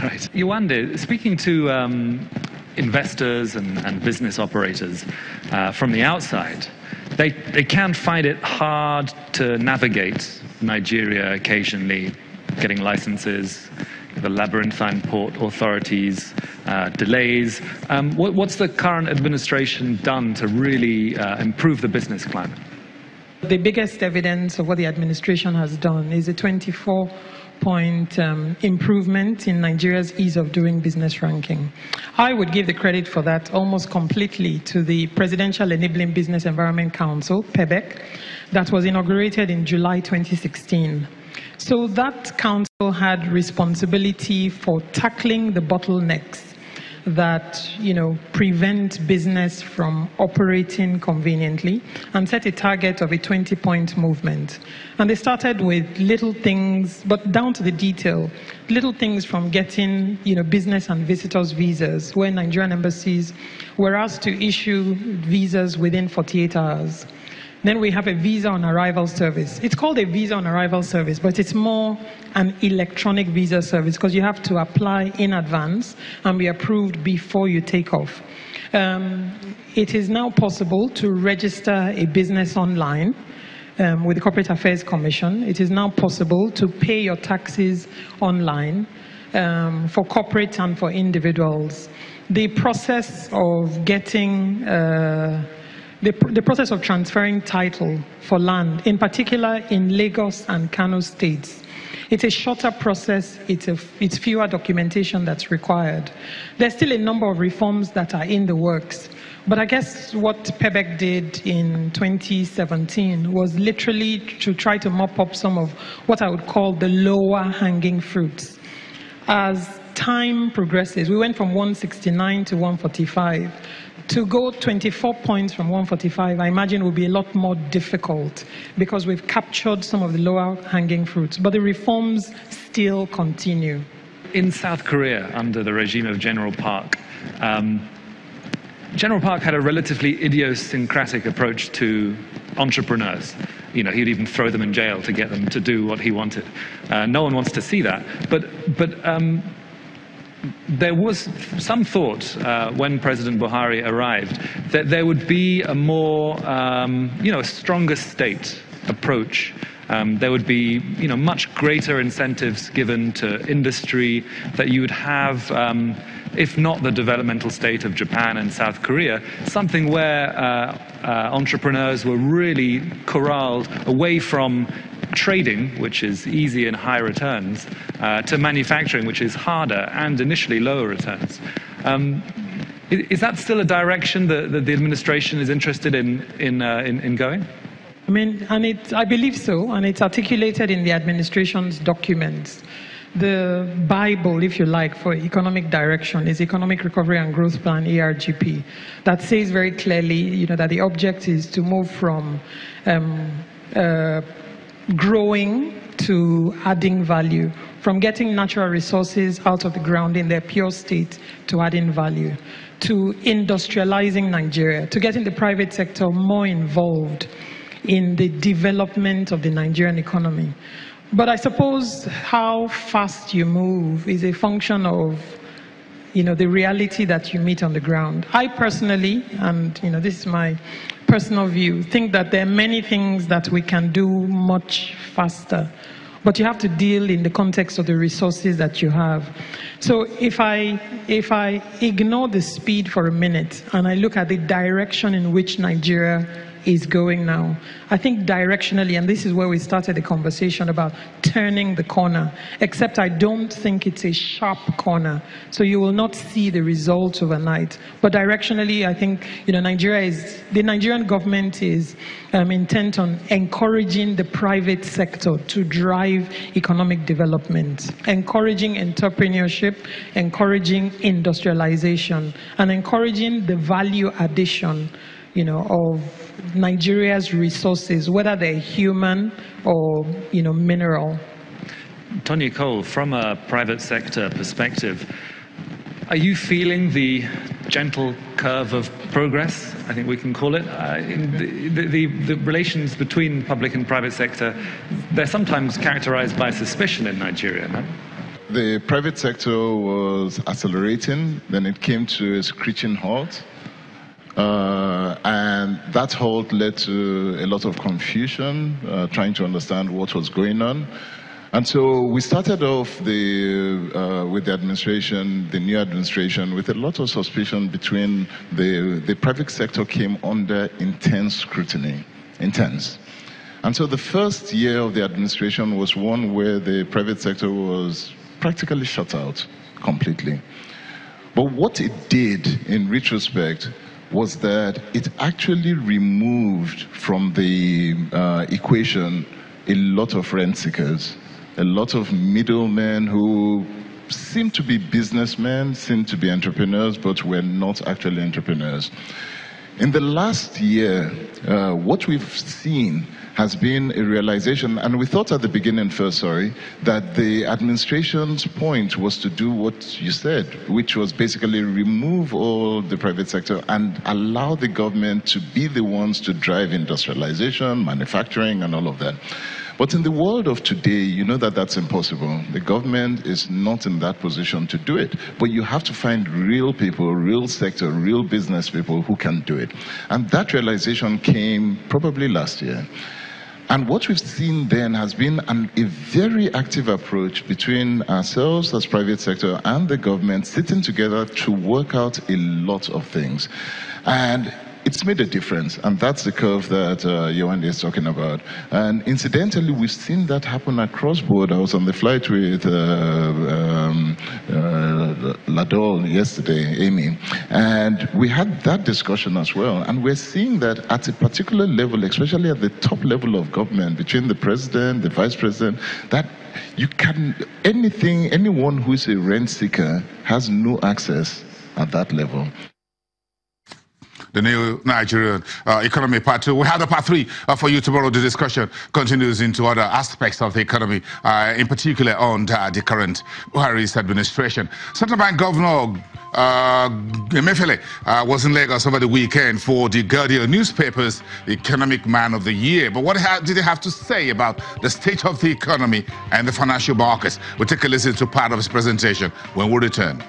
right. Yewande, speaking to investors and business operators from the outside, they can find it hard to navigate Nigeria occasionally, getting licenses, the labyrinthine port authorities, delays. What's the current administration done to really improve the business climate? The biggest evidence of what the administration has done is a 24-point improvement in Nigeria's ease of doing business ranking. I would give the credit for that almost completely to the Presidential Enabling Business Environment Council, PEBEC, that was inaugurated in July 2016. So that council had responsibility for tackling the bottlenecks that, prevent business from operating conveniently, and set a target of a 20-point movement. And they started with little things, but down to the detail, little things from getting, business and visitors visas, where Nigerian embassies were asked to issue visas within 48 hours. Then we have a visa on arrival service. It's called a visa on arrival service, but it's more an electronic visa service because you have to apply in advance and be approved before you take off. It is now possible to register a business online with the Corporate Affairs Commission. It is now possible to pay your taxes online for corporate and for individuals. The process of getting the process of transferring title for land, in particular in Lagos and Kano states, it's a shorter process, it's fewer documentation that's required. There's still a number of reforms that are in the works, but I guess what PEBEC did in 2017 was literally to try to mop up some of what I would call the lower hanging fruits. As time progresses, we went from 169 to 145. To go 24 points from 145, I imagine will be a lot more difficult because we've captured some of the lower hanging fruits, but the reforms still continue. In South Korea, under the regime of General Park, General Park had a relatively idiosyncratic approach to entrepreneurs. He'd even throw them in jail to get them to do what he wanted. No one wants to see that. But there was some thought when President Buhari arrived that there would be a more, a stronger state approach. There would be, much greater incentives given to industry, that you would have, if not the developmental state of Japan and South Korea, something where entrepreneurs were really corralled away from trading, which is easy and high returns, to manufacturing, which is harder and initially lower returns. Is that still a direction that the administration is interested in going? I believe so, and it's articulated in the administration's documents. The Bible, if you like, for economic direction is Economic Recovery and Growth Plan, ERGP, that says very clearly, that the object is to move from growing to adding value, from getting natural resources out of the ground in their pure state to adding value, to industrializing Nigeria, to getting the private sector more involved in the development of the Nigerian economy. But I suppose how fast you move is a function of the reality that you meet on the ground. I personally, and this is my personal view, think that there are many things that we can do much faster, but you have to deal in the context of the resources that you have. So if I ignore the speed for a minute and I look at the direction in which Nigeria is going now, I think directionally, and this is where we started the conversation about turning the corner, except I don't think it's a sharp corner, so you will not see the results overnight. But directionally, I think the Nigerian government is intent on encouraging the private sector to drive economic development, encouraging entrepreneurship, encouraging industrialization, and encouraging the value addition of Nigeria's resources, whether they're human or, mineral. Tony Cole, from a private sector perspective, are you feeling the gentle curve of progress, I think we can call it? The relations between public and private sector, they're sometimes characterized by suspicion in Nigeria, no? the private sector was accelerating, then it came to a screeching halt. And that halt led to a lot of confusion, trying to understand what was going on. And so we started off with the administration, the new administration, with a lot of suspicion between the private sector came under intense scrutiny, intense. And so the first year of the administration was one where the private sector was practically shut out completely. But what it did in retrospect was that it actually removed from the equation a lot of rent seekers, a lot of middlemen who seemed to be businessmen, seemed to be entrepreneurs, but were not actually entrepreneurs. In the last year, what we've seen has been a realization, and we thought at the beginning that the administration's point was to do what you said, which was basically remove all the private sector and allow the government to be the ones to drive industrialization, manufacturing, and all of that. But in the world of today, you know that that's impossible. The government is not in that position to do it. But you have to find real people, real sector, real business people who can do it. And that realization came probably last year. And what we've seen then has been a very active approach between ourselves as private sector and the government sitting together to work out a lot of things. And it's made a difference, and that's the curve that Yewande is talking about. And incidentally, we've seen that happen across board. I was on the flight with Ladol yesterday, Amy, and we had that discussion as well. And we're seeing that at a particular level, especially at the top level of government, between the president, the vice president, that you can, anyone who is a rent seeker has no access at that level. The new Nigerian economy part 2. We have the part 3 for you tomorrow. The discussion continues into other aspects of the economy, in particular on the current Buhari's administration. Central Bank Governor Emefiele was in Lagos over the weekend for the Guardian newspaper's Economic Man of the Year. But what did he have to say about the state of the economy and the financial markets? We'll take a listen to part of his presentation when we return.